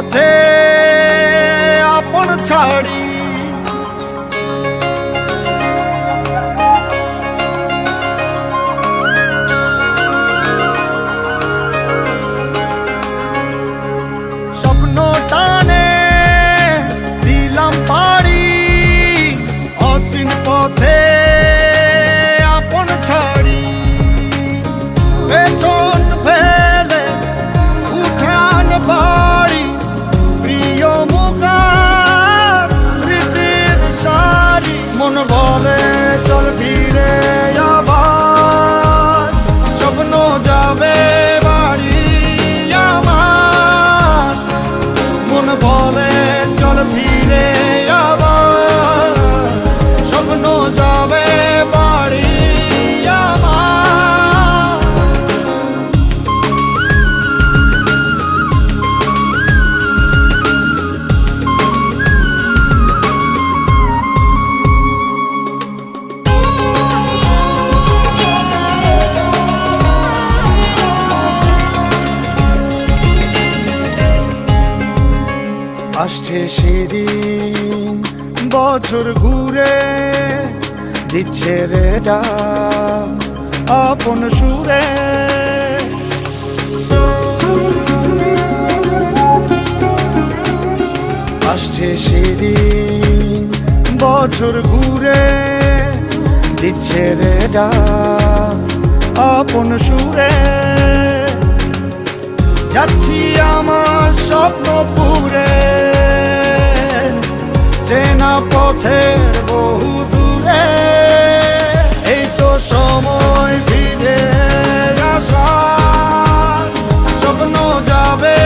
পথে আপন ছাড়ি স্বপ্ন টানে দিলাম পাড়ি অচিন পথে আপন ছাড়ি পেছন ফেলে উঠান বাড়ি প্রিয় মুখার স্মৃতির সারি মন বলে চল ফিরে আবার স্বপ্ন যাবে বাড়ি আমার মন বলে চল ফিরে আবার স্বপ্ন যাবে বাড়ি আমার আসছে সেদিন বছর ঘুরে দিচ্ছে রে ডাক আপন সুরে আসছে সেদিন বছর ঘুরে দিচ্ছে রে ডাক আপন সুরে যাচ্ছি আমার স্বপ্ন পুরে চেনা পথের বহু দূরে এই তো সময় ফিরে আসার স্বপ্ন যাবে